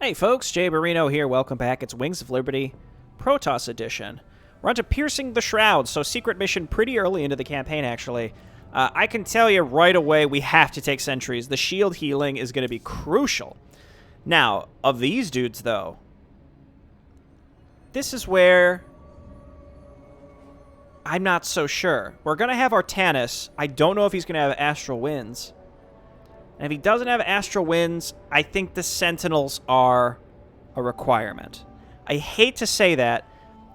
Hey folks, Jay Barrino here. Welcome back. It's Wings of Liberty, Protoss Edition. We're on to Piercing the Shrouds, so secret mission pretty early into the campaign, actually. I can tell you right away we have to take sentries. The shield healing is going to be crucial. Now, of these dudes, though, this is where I'm not so sure. We're going to have Artanis. I don't know if he's going to have Astral Winds. And if he doesn't have Astral Winds, I think the Sentinels are a requirement. I hate to say that.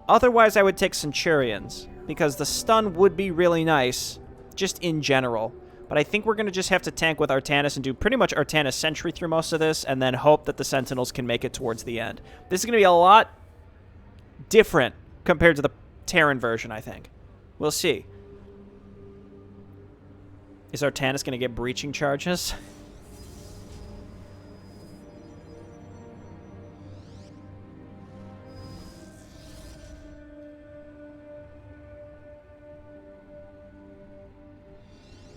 Otherwise, I would take Centurions, because the stun would be really nice, just in general. But I think we're going to just have to tank with Artanis and do pretty much Artanis Sentry through most of this, and then hope that the Sentinels can make it towards the end. This is going to be a lot different compared to the Terran version, I think. We'll see. Is Artanis going to get breaching charges?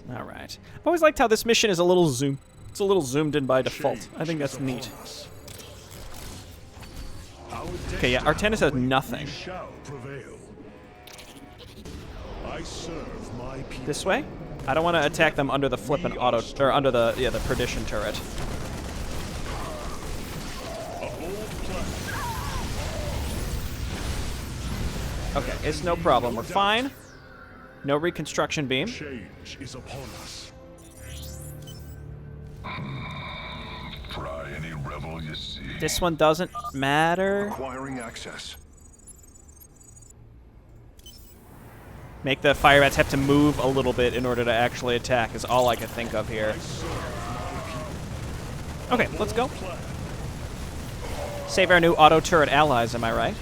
All right. I've always liked how this mission is a little zoom. It's a little zoomed in by default. I think that's neat. Okay, yeah, Artanis has nothing. This way? I don't want to attack them under the flippin' auto, or under the the perdition turret. Okay, it's no problem. We're fine. No reconstruction beam. Change is upon us. Fry any rebel you see. This one doesn't matter. Acquiring access. Make the fire bats have to move a little bit in order to actually attack is all I can think of here. Okay, let's go. Save our new auto turret allies, am I right?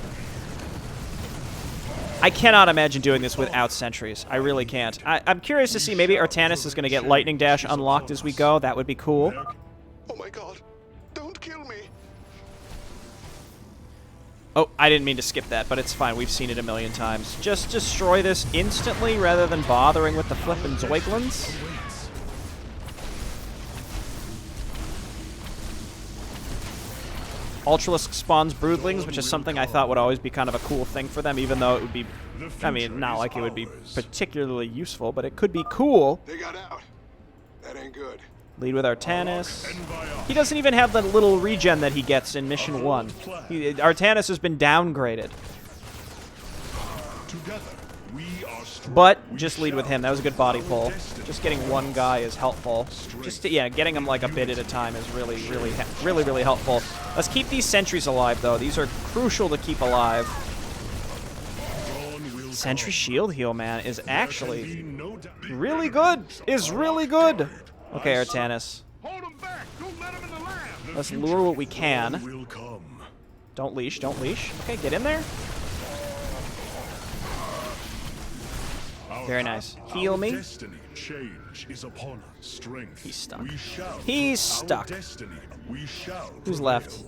I cannot imagine doing this without sentries. I really can't. I'm curious to see, maybe Artanis is going to get Lightning Dash unlocked as we go. That would be cool. Oh my god. Don't kill me. Oh, I didn't mean to skip that, but it's fine. We've seen it a million times. Just destroy this instantly rather than bothering with the flippin' Zoiglins. Ultralisk spawns broodlings, which is something I thought would always be kind of a cool thing for them, even though it would be, I mean, not like it would be particularly useful, but it could be cool. They got out. That ain't good. Lead with Artanis. He doesn't even have the little regen that he gets in Mission 1. Artanis has been downgraded. But just lead with him. That was a good body pull. Just getting one guy is helpful. Just yeah, getting him like a bit at a time is really helpful. Let's keep these sentries alive though. These are crucial to keep alive. Sentry shield heal, man, is actually really good. Is really good. Okay, Artanis. Let's lure what we can. Don't leash. Don't leash. Okay, get in there. Very nice. Heal me. He's stuck. He's stuck. Who's left?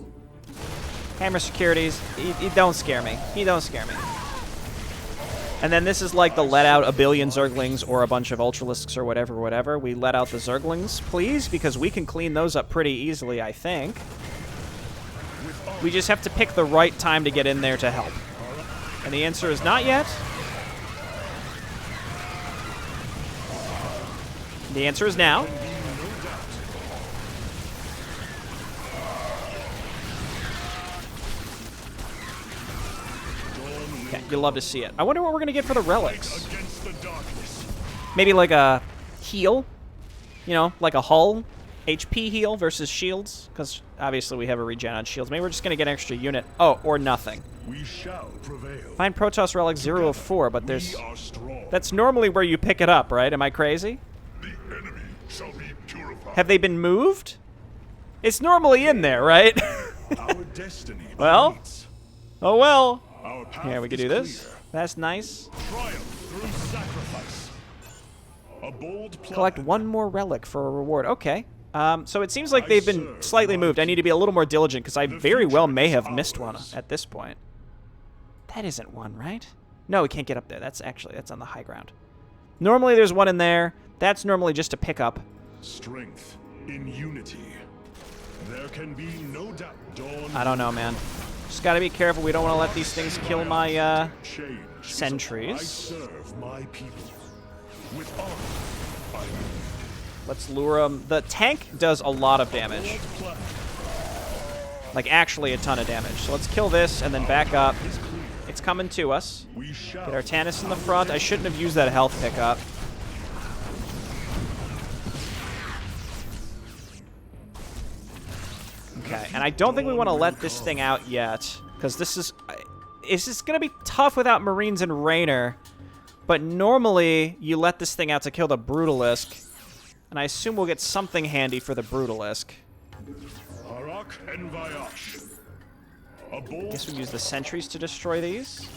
Hammer securities. He don't scare me. He don't scare me. And then this is like the let out a billion Zerglings or a bunch of Ultralisks or whatever. We let out the Zerglings, please, because we can clean those up pretty easily, I think. We just have to pick the right time to get in there to help. And the answer is not yet. The answer is now. Okay, you'll love to see it. I wonder what we're going to get for the relics. Maybe like a heal? You know, like a hull HP heal versus shields? Because obviously we have a regen on shields. Maybe we're just going to get an extra unit. Oh, or nothing. We shall prevail. Find Protoss Relic 0 of 4, but there's... That's normally where you pick it up, right? Am I crazy? Have they been moved? It's normally in there, right? Well? Oh well. Here, we can do this. That's nice. Collect one more relic for a reward. Okay. So it seems like they've been slightly moved. I need to be a little more diligent because I very well may have missed one at this point. That isn't one, right? No, we can't get up there. That's on the high ground. Normally there's one in there. That's normally just a pickup. Strength in unity. There can be no doubt. Dawn I don't know, man. Just gotta be careful. We don't want to let these things kill my change. I sentries. serve my people. With honor, I lead. Let's lure them. The tank does a lot of damage. Like, actually a ton of damage. So let's kill this and then back up. It's coming to us. We shall Get our Tannis in the front. I shouldn't have used that health pickup. Okay, and I don't think we want to let this thing out yet, because this is going to be tough without Marines and Raynor, but normally you let this thing out to kill the brutalisk, and I assume we'll get something handy for the brutalisk. Harak and Vayash. A bold Guess we use the sentries to destroy these.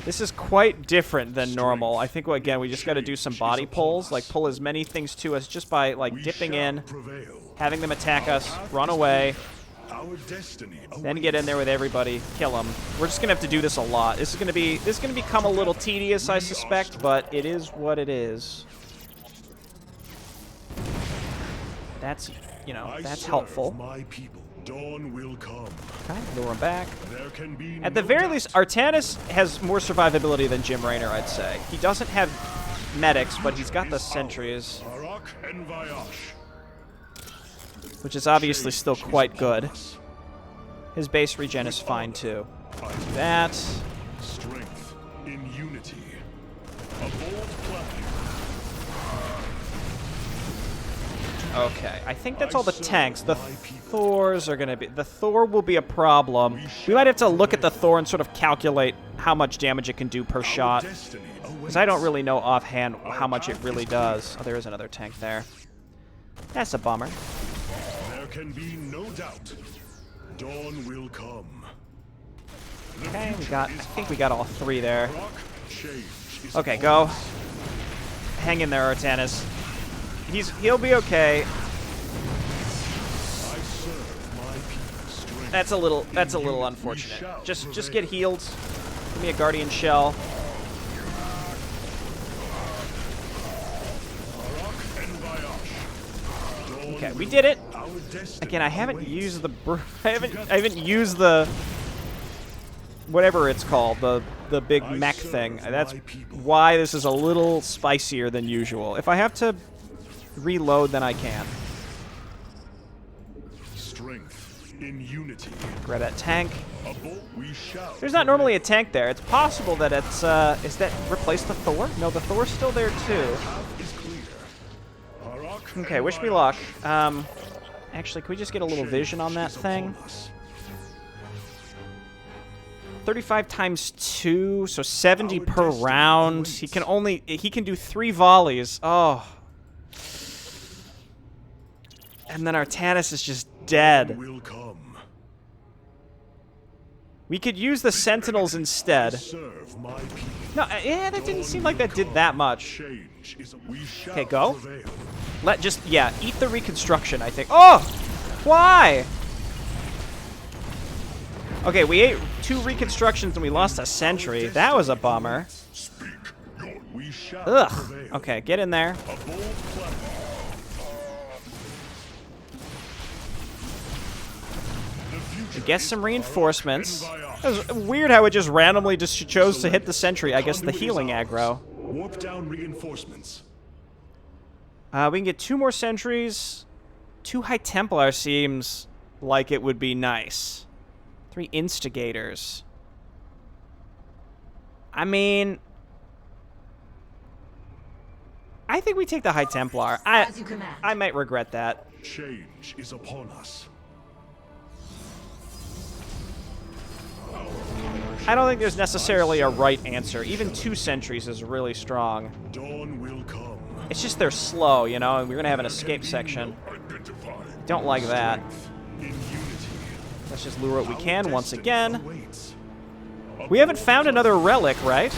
This is quite different than normal. I think, again, we just got to do some body pulls, like pull as many things to us just by like dipping in, prevail. having them attack us, run away, Our destiny then get in there with everybody, kill them. We're just gonna have to do this a lot. This is gonna become a little tedious, I suspect, but it is what it is. That's, you know, that's helpful. My people. Dawn will come. Okay, lure him back. There can be At the no very doubt. least, Artanis has more survivability than Jim Raynor, I'd say. He doesn't have medics, but he's got the sentries, Harak and Vayash. which is obviously still quite good. His base regen is fine, too. Do that. Strength in unity. A bold plan. Okay, I think that's all the tanks. The Thors are gonna be... The Thor will be a problem. We might have to look at the Thor and sort of calculate how much damage it can do per shot. Destiny Because I don't really know offhand how much it really does. Oh, there is another tank there. That's a bummer. There can be no doubt. Dawn will come. Okay, we got... I think we got all three there. Harak, change is Okay, upon go. us. Hang in there, Artanis. He'll be okay. I serve my people. Strength. That's a little unfortunate. Just get healed. Give me a Guardian Shell. Harak and Vayash. Dawn Okay, we will did it. Our destiny Again, I haven't awaits. used the I haven't used the whatever it's called, the big mech thing. That's why this is a little spicier than usual. If I have to reload, then I can. Strength in unity. Grab that tank. A bold we shall. There's not normally a tank there. It's possible that it's is that replace the Thor? No, the Thor's still there too. Path is clear. Harak Okay, and wish me Vayash. luck. Actually, can we just get a little vision on that Change is thing? upon us. 35 times 2, so 70 Our per destiny round. awaits. He can do 3 volleys. Oh. And then Artanis is just dead. Will come. We could use the Sentinels instead. Serve my people. No, yeah, that didn't seem like that did that much. Change is we shall Okay, go. prevail. Eat the reconstruction, I think. Oh! Why? Okay, we ate 2 reconstructions and we lost a sentry. That was a bummer. Speak. We shall Ugh. prevail. Okay, get in there. A bold plan. The future Get is some Harak reinforcements. and Vayash. It was weird how it just randomly just chose to hit the sentry. I guess the healing aggro. Warp down reinforcements. We can get 2 more sentries. 2 High Templar seems like it would be nice. 3 Instigators. I mean, I think we take the High Templar. As you command. I might regret that. Change is upon us. I don't think there's necessarily a right answer. Even 2 sentries is really strong. Dawn will come. It's just they're slow, you know, and we're going to have an escape section. Identify. Don't like that. In unity. Let's just lure what we can Our once destiny again. awaits. We haven't found another relic, right?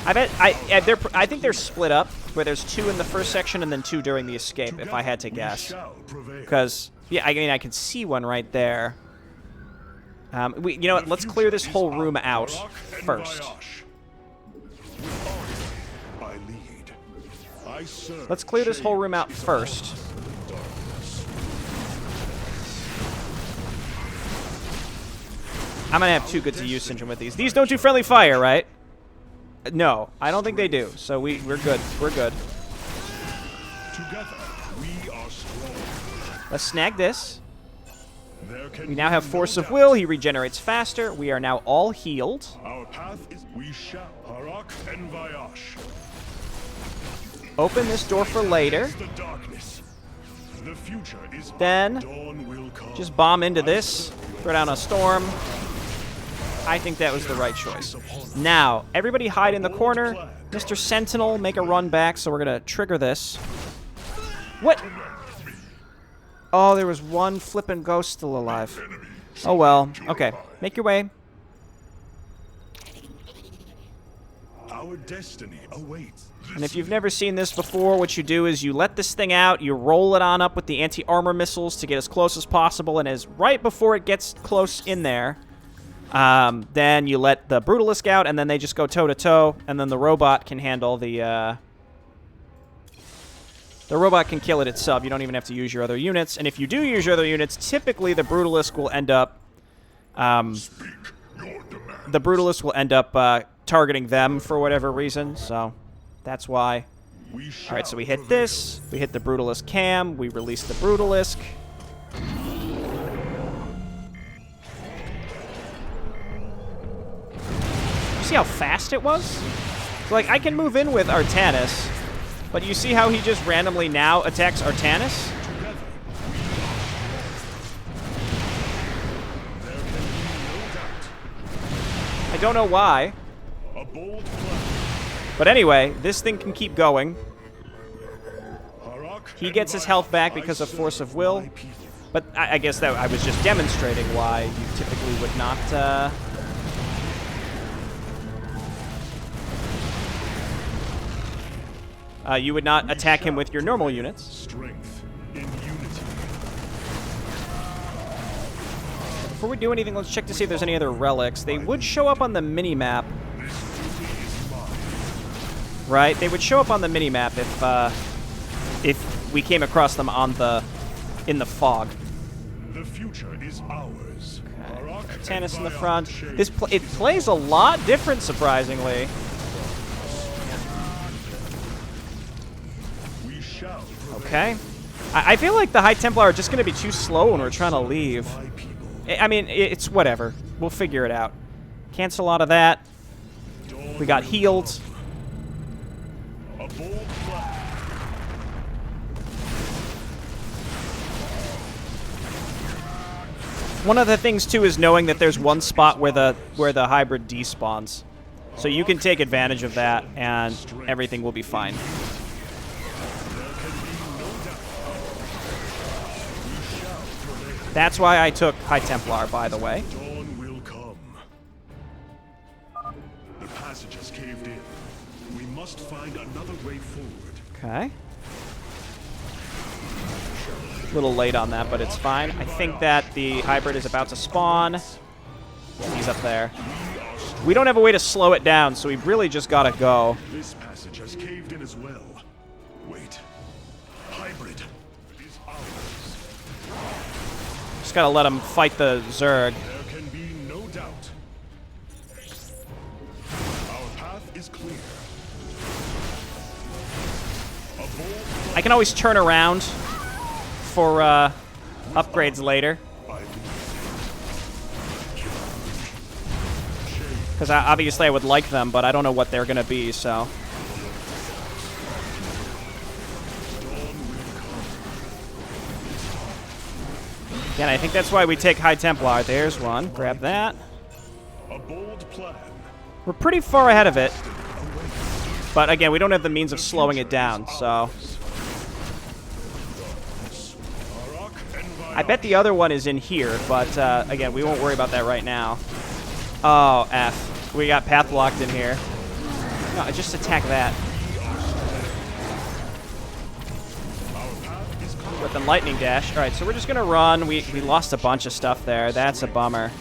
I think they're split up, where there's 2 in the first section and then 2 during the escape, if I had to Together we guess. shall prevail. Because, yeah, I mean, I can see one right there. You know what? Let's clear this whole room out Harak and first. Vayash. With honor, I lead. I I serve Let's clear this whole room out change first. I'm gonna have too good to use syndrome with these. These don't do friendly fire, right? No, I don't think they do. So we're good. We're good. Together, we are strong. Let's snag this. There can We now be have no Force of doubt. Will. He regenerates faster. We are now all healed. Our path is we shall. Harak and Vayash. Open this door for later. The darkness. The future is Then, dawn will come. just bomb into this. Throw down a storm. I think that was the right choice. Now, everybody hide in the corner. Mr. Sentinel, make a run back, so we're going to trigger this. What? Oh, there was one flippin' ghost still alive. Oh, well. Okay, make your way. Our destiny awaits. And if you've never seen this before, what you do is you let this thing out, you roll it on up with the anti-armor missiles to get as close as possible, and as right before it gets close in there, then you let the brutalisk out, and then they just go toe-to-toe, and then the robot can handle the robot can kill it itself. You don't even have to use your other units, and if you do use your other units, typically the brutalisk will end up, targeting them for whatever reason, so that's why. All right, so we hit this, we hit the brutalisk cam, we release the brutalisk. See how fast it was? So, like, I can move in with Artanis, but you see how he just randomly now attacks Artanis? I don't know why. A bold plan. But anyway, this thing can keep going. Harak He and gets his health back Vayash, because I of Force serve of Will. my people. But I guess that I was just demonstrating why you typically would not, you would not attack him with your normal units. Strength in unity. Before we do anything, let's check to see if there's any other relics. They would show up on the mini-map. Right? They would show up on the mini-map if we came across them in the fog. The future is ours. Harak and Tannis in the Vayash front. change. It plays a lot different, surprisingly. We shall prevail. Okay. I feel like the High Templar are just going to be too slow when we're trying to leave. My people. I mean, it's whatever. We'll figure it out. Cancel out of that. We got healed. A bold plan. One of the things too is knowing that there's one spot where the hybrid despawns, so you can take advantage of that, and everything will be fine. That's why I took High Templar, by the way. Dawn will come. The passage has caved in. We must find another way forward. Okay. A little late on that, but it's fine. I think that the hybrid is about to spawn. Yeah, he's up there. We don't have a way to slow it down, so we've really just got to go. This passage has caved in as well. Wait. Hybrid is ours. Just got to let him fight the Zerg. There can be no doubt. Our path is clear. A bold I can always turn around for upgrades later. Because obviously I would like them, but I don't know what they're going to be, so. Again, I think that's why we take High Templar. There's one. Grab that. A bold plan. We're pretty far ahead of it. But again, we don't have the means of slowing it down, so. I bet the other one is in here, but again, we won't worry about that right now. Oh, F. We got path locked in here. No, just attack that. With the lightning dash. Alright, so we're just gonna run. We lost a bunch of stuff there. That's a bummer.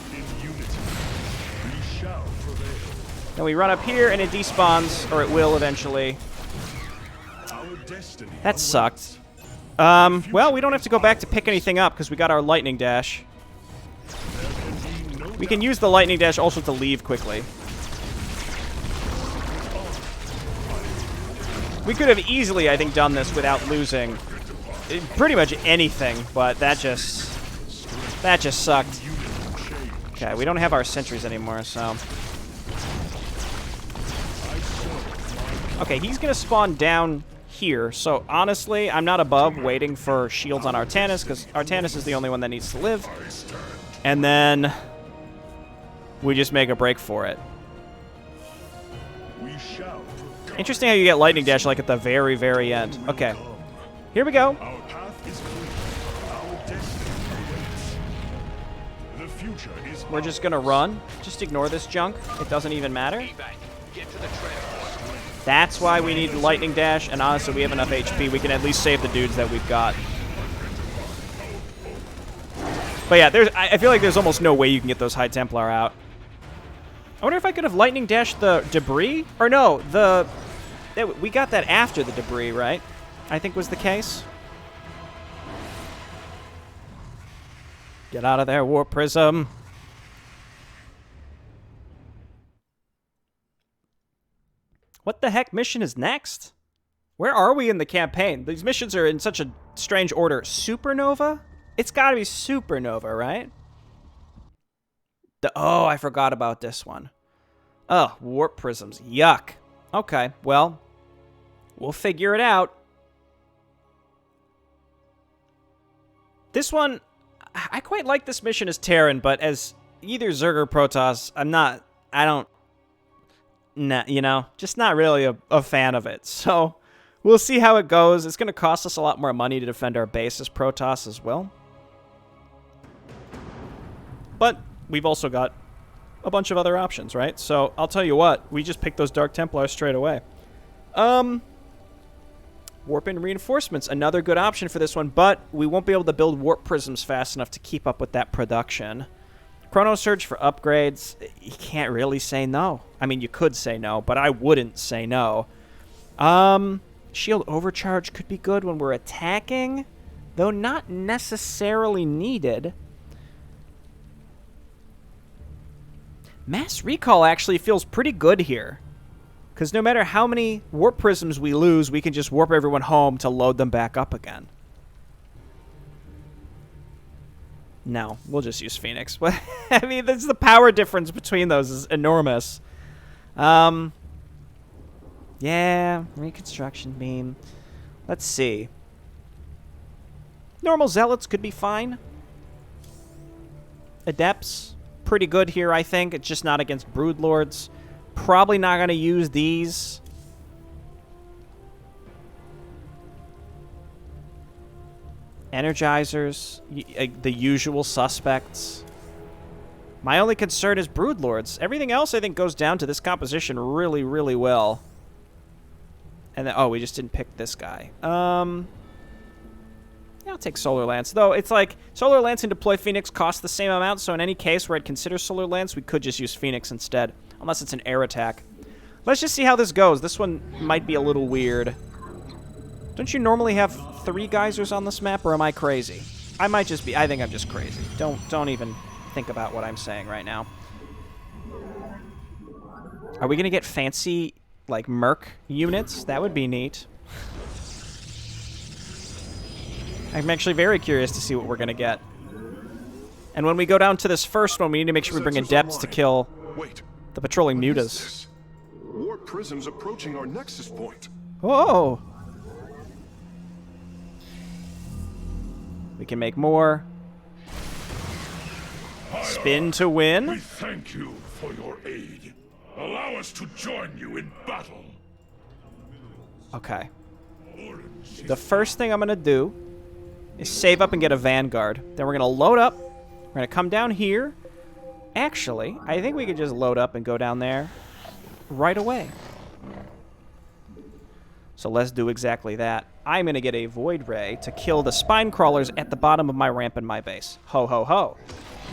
Then we run up here and it despawns, or it will eventually. destiny That sucked. Well, we don't have to go back to pick anything up because we got our lightning dash. We can use the lightning dash also to leave quickly. We could have easily, I think, done this without losing pretty much anything, but that just sucked. Okay, we don't have our sentries anymore, so... Okay, he's gonna spawn down here, so honestly, I'm not above waiting for shields on Artanis, because Artanis is the only one that needs to live. And then... we just make a break for it. Interesting how you get lightning dash like at the very, very end. Okay. Here we go. Our path is clear. Our destiny awaits. The future is We're just gonna run. Just ignore this junk. It doesn't even matter. That's why we need lightning dash, and honestly, we have enough HP. We can at least save the dudes that we've got. But yeah, I feel like there's almost no way you can get those High Templar out. I wonder if I could have lightning dashed the debris? Or no, we got that after the debris, right? I think was the case. Get out of there, War Prism. What the heck mission is next? Where are we in the campaign? These missions are in such a strange order. Supernova? It's gotta be Supernova, right? Oh, I forgot about this one. Oh, warp prisms. Yuck. Okay, well, we'll figure it out. This one, I quite like this mission as Terran, but as either Zerg or Protoss, just not really a fan of it. So, we'll see how it goes. It's going to cost us a lot more money to defend our base as Protoss as well. But we've also got a bunch of other options, right? So, I'll tell you what, we just picked those Dark Templars straight away. Warp and reinforcements, another good option for this one, but we won't be able to build warp prisms fast enough to keep up with that production. Chrono Surge for upgrades, you can't really say no. I mean, you could say no, but I wouldn't say no. Shield Overcharge could be good when we're attacking, though not necessarily needed. Mass Recall actually feels pretty good here. Because no matter how many warp prisms we lose, we can just warp everyone home to load them back up again. No, we'll just use Phoenix. I mean, the power difference between those is enormous. Yeah, Reconstruction Beam. Let's see. Normal Zealots could be fine. Adepts, pretty good here, I think. It's just not against Broodlords. Probably not going to use these. Energizers, the usual suspects. My only concern is Broodlords. Everything else, I think, goes down to this composition really, really well. And then, oh, we just didn't pick this guy. Yeah, I'll take Solar Lance. Though, it's like, Solar Lance and Deploy Phoenix cost the same amount, so in any case where I'd consider Solar Lance, we could just use Phoenix instead. Unless it's an air attack. Let's just see how this goes. This one might be a little weird. Don't you normally have 3 geysers on this map, or am I crazy? I might just be. I think I'm just crazy. Don't even think about what I'm saying right now. Are we gonna get fancy, like, Merc units? That would be neat. I'm actually very curious to see what we're gonna get. And when we go down to this first one, we need to make sure we bring Adepts to kill the patrolling mutas. Warp prisms approaching our nexus point. Whoa! We can make more. Spin to win. We thank you for your aid. Allow us to join you in battle. Okay. The first thing I'm going to do is save up and get a Vanguard. Then we're going to load up. We're going to come down here. Actually, I think we could just load up and go down there right away. So let's do exactly that. I'm going to get a Void Ray to kill the spine crawlers at the bottom of my ramp in my base. Ho, ho, ho.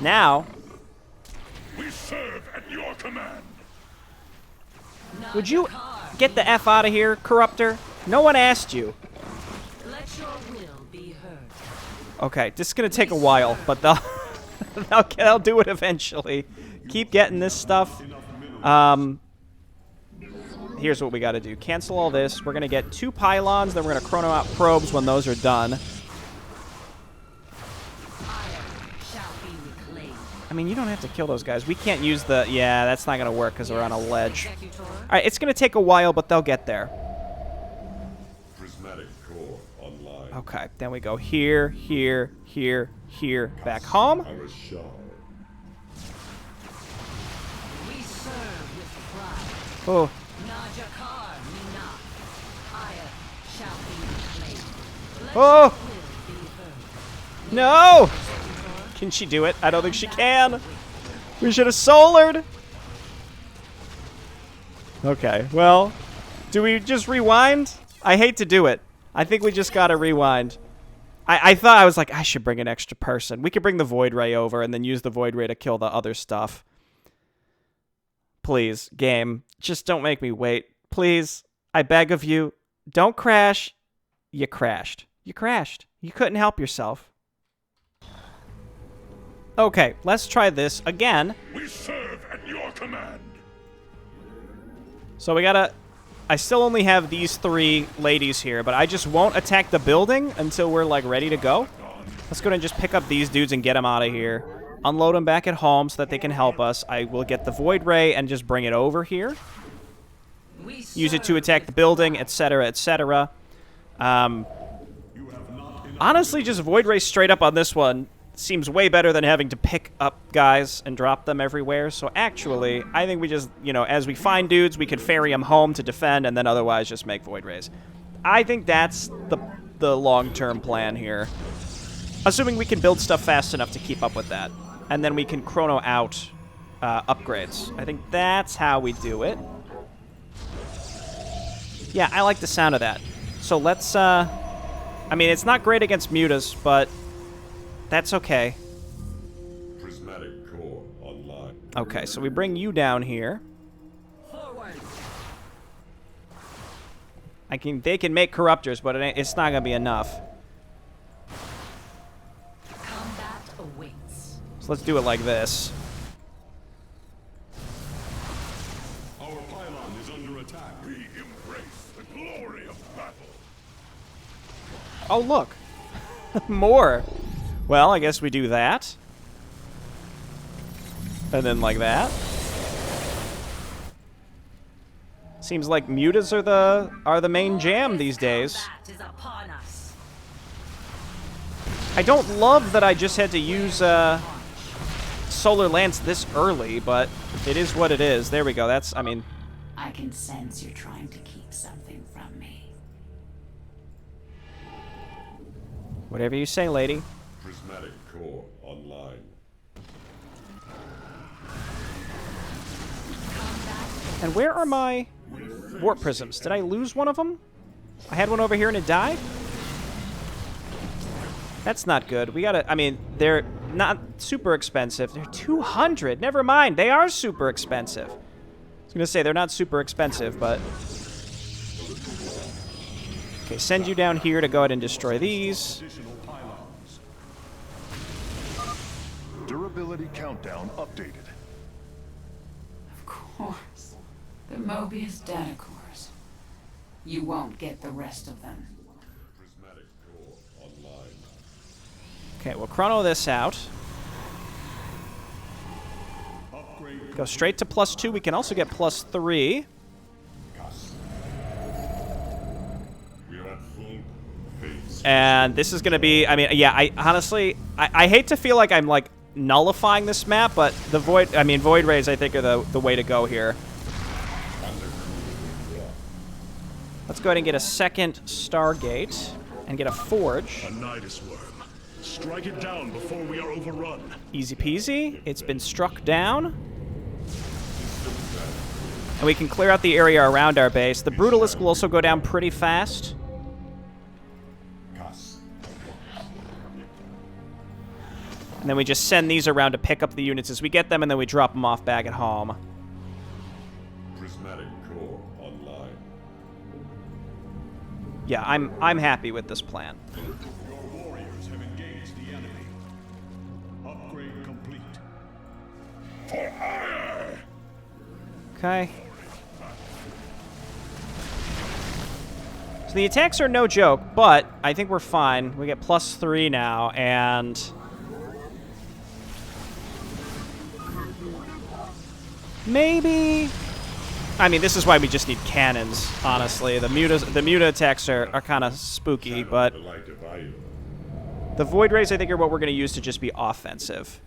Now, We serve at your command. would you get the F out of here, Corruptor? No one asked you. Okay, this is gonna take a while, but they'll they'll do it eventually. Keep getting this stuff. Here's what we got to do. Cancel all this. We're gonna get 2 pylons, then we're gonna chrono out probes when those are done. I mean, you don't have to kill those guys. We can't use the... Yeah, that's not gonna work because we're on a ledge. All right, it's gonna take a while, but they'll get there. Prismatic core online. Okay, then we go here, here, here, here, back home. I was shy. Oh. Oh! No! Can she do it? I don't think she can. We should have solared. Okay, well, do we just rewind? I hate to do it. I think we just gotta rewind. I thought, I was like, I should bring an extra person. We could bring the Void Ray over and then use the Void Ray to kill the other stuff. Please, game, just don't make me wait. Please, I beg of you, don't crash. You crashed. You crashed. You couldn't help yourself. Okay, let's try this again. We serve at your command. So we gotta... I still only have these 3 ladies here, but I just won't attack the building until we're, like, ready to go. Let's go ahead and just pick up these dudes and get them out of here. Unload them back at home so that they can help us. I will get the Void Ray and just bring it over here. Use it to attack the building, etc., etc. Honestly, just Void Ray straight up on this one seems way better than having to pick up guys and drop them everywhere. So actually, I think we just, you know, as we find dudes, we can ferry them home to defend and then otherwise just make Void Rays. I think that's the long-term plan here. Assuming we can build stuff fast enough to keep up with that. And then we can chrono out upgrades. I think that's how we do it. Yeah, I like the sound of that. So let's, I mean, it's not great against mutas, but that's okay. Prismatic core online. Okay, so we bring you down here. They can make corruptors, but it's not gonna be enough. Combat awaits. So let's do it like this. Our pylon is under attack. We embrace the glory of battle. Oh, look. More. Well, I guess we do that. And then like that. Seems like mutas are the main jam these days. I don't love that I just had to use Solar Lance this early, but it is what it is. There we go. That's, I mean... I can sense you're trying to keep something from me. Whatever you say, lady. Prismatic core online. And where are my warp prisms? Did I lose one of them? I had one over here and it died? That's not good. We gotta, I mean, they're not super expensive. They're 200. Never mind. They are super expensive. I was gonna say they're not super expensive, but... Okay, send you down here to go ahead and destroy these. Durability countdown updated. Of course. The Mobius data cores. You won't get the rest of them. Prismatic core online. Okay, we'll chrono this out. Go straight to +2. We can also get +3. We are at full phase. And this is going to be, I mean, yeah, I honestly, I hate to feel like I'm, like, nullifying this map, but the Void Rays, I think, are the way to go here. Let's go ahead and get a second Stargate and get a Forge. A Nidus worm. Strike it down before we are overrun. Easy peasy. It's been struck down. And we can clear out the area around our base. The Brutalisk will also go down pretty fast. And then we just send these around to pick up the units as we get them, and then we drop them off back at home. Prismatic core online. Yeah, I'm happy with this plan. Your warriors have engaged the enemy. Upgrade complete. Okay. So the attacks are no joke, but I think we're fine. We get +3 now, and maybe. I mean, this is why we just need cannons. Honestly, the muta attacks are kind of spooky, but the void rays I think are what we're going to use to just be offensive.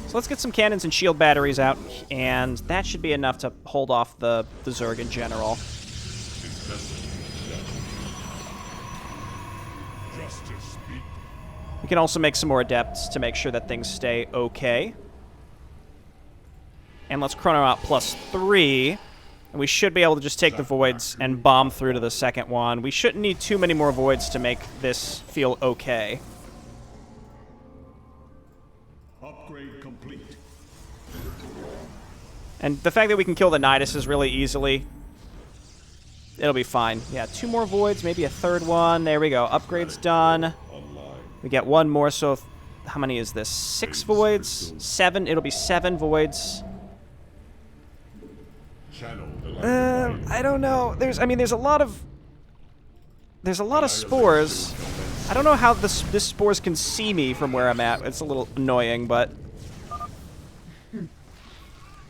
So let's get some cannons and shield batteries out, and that should be enough to hold off the Zerg in general. We can also make some more adepts to make sure that things stay okay. And let's chrono out +3. And we should be able to just take the voids and bomb through to the second one. We shouldn't need too many more voids to make this feel okay. Upgrade complete. And the fact that we can kill the Niduses really easily, it'll be fine. Yeah, 2 more voids, maybe a third one. There we go. Upgrade's done. We get 1 more, so how many is this? 6 voids? 7. It'll be 7 voids. I don't know. There's a lot of spores. I don't know how this spores can see me from where I'm at. It's a little annoying, but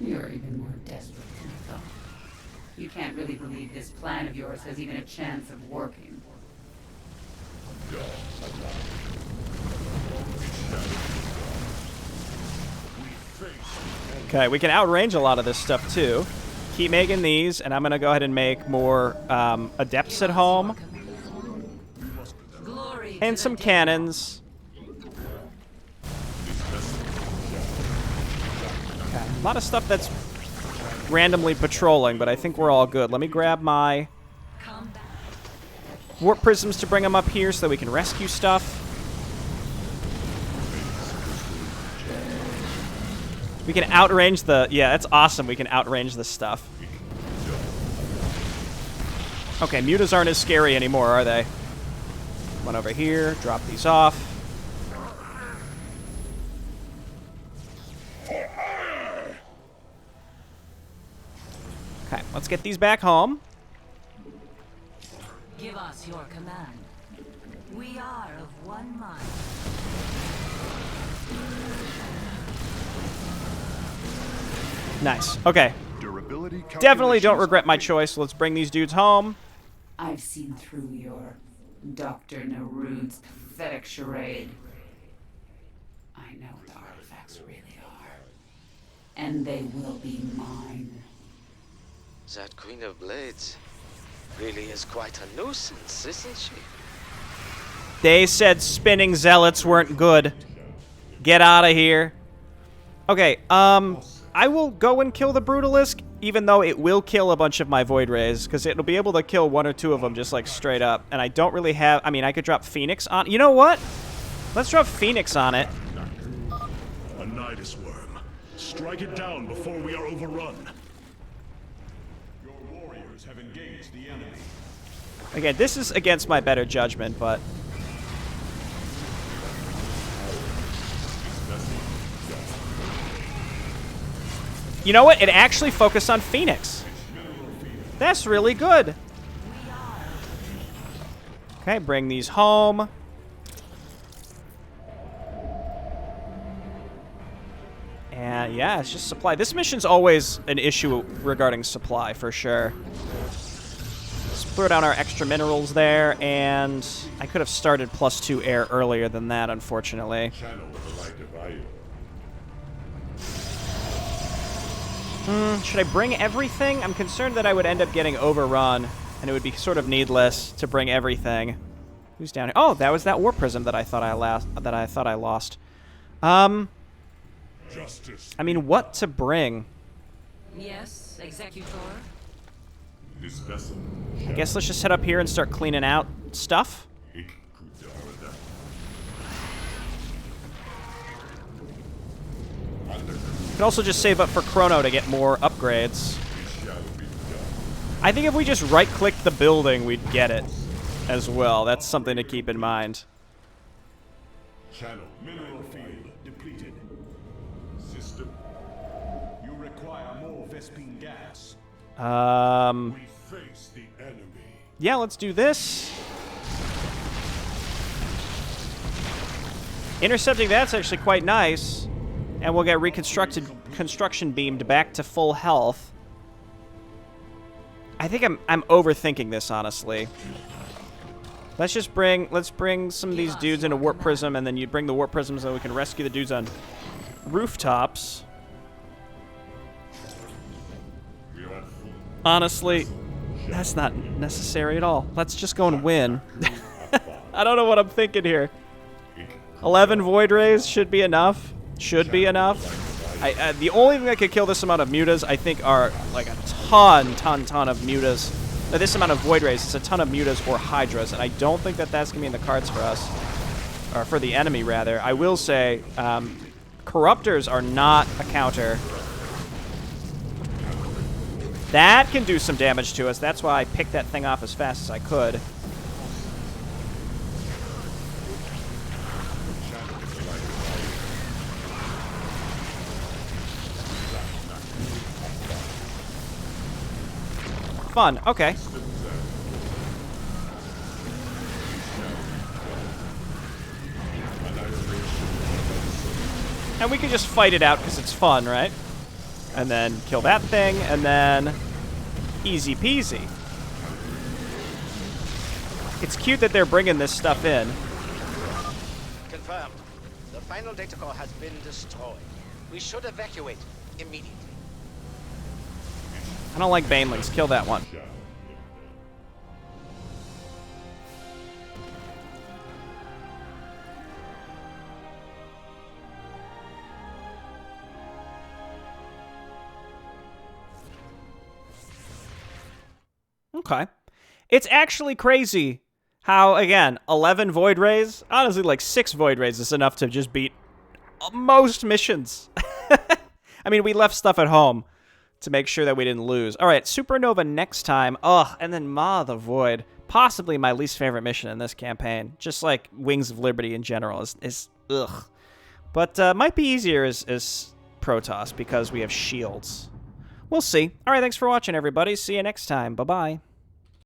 You're even more desperate than I thought. You can't really believe this plan of yours has even a chance of working. okay, we can outrange a lot of this stuff too. Keep making these, and I'm gonna go ahead and make more adepts at home. And some cannons. Okay. A lot of stuff that's randomly patrolling, but I think we're all good. Let me grab my warp prisms to bring them up here so that we can rescue stuff. We can outrange the... Yeah, that's awesome. We can outrange this stuff. Okay, mutas aren't as scary anymore, are they? One over here. Drop these off. Okay, let's get these back home. Give us your command. We are of one mind. Nice. Okay. Durability Definitely don't calculations regret my choice. Let's bring these dudes home. I've seen through your Dr. Narud's pathetic charade. I know what the artifacts really are. And they will be mine. That Queen of Blades really is quite a nuisance, isn't she? They said spinning zealots weren't good. Get out of here. Okay, I will go and kill the brutalisk, even though it will kill a bunch of my void rays, because it'll be able to kill 1 or 2 of them just like straight up. And I don't really have... I mean, I could drop Phoenix on... You know what? Let's drop Phoenix on it. A Nidus worm. Strike it down before we are overrun. Your warriors have engaged the enemy. Again, this is against my better judgment, but... You know what? It actually focused on Phoenix. That's really good. Okay, bring these home. And yeah, it's just supply. This mission's always an issue regarding supply, for sure. Let's throw down our extra minerals there, and I could have started +2 air earlier than that, unfortunately. Should I bring everything? I'm concerned that I would end up getting overrun, and it would be sort of needless to bring everything. Who's down here? Oh, that was that warp prism that I thought I lost. Justice. I mean, what to bring? Yes, Executor. I guess let's just head up here and start cleaning out stuff. You can also just save up for Chrono to get more upgrades. I think if we just right-clicked the building, we'd get it as well. That's something to keep in mind. Channel mineral field depleted. System. You require more Vespine gas. We face the enemy. Yeah, let's do this. Intercepting that's actually quite nice. And we'll get construction beamed back to full health. I think I'm overthinking this, honestly. Let's bring some of these dudes into warp prism, and then you bring the warp prism so we can rescue the dudes on rooftops. Honestly, that's not necessary at all. Let's just go and win. I don't know what I'm thinking here. 11 Void Rays should be enough. Should be enough. The only thing that could kill this amount of mutas, I think, are like a ton of mutas. This amount of Void Rays, it's a ton of mutas or Hydras, and I don't think that that's going to be in the cards for us. Or for the enemy, rather. I will say, Corruptors are not a counter. That can do some damage to us. That's why I picked that thing off as fast as I could. Fun. Okay. And we can just fight it out because it's fun, right? And then kill that thing, and then easy peasy. It's cute that they're bringing this stuff in. Confirmed. The final data core has been destroyed. We should evacuate immediately. I don't like Banelings. Kill that one. Okay. It's actually crazy how, again, 11 Void Rays, honestly, like 6 Void Rays is enough to just beat most missions. I mean, we left stuff at home to make sure that we didn't lose. All right, Supernova next time. Ugh, and then Maw of the Void. Possibly my least favorite mission in this campaign. Just like Wings of Liberty in general is ugh. But might be easier as Protoss because we have shields. We'll see. All right, thanks for watching, everybody. See you next time. Bye-bye.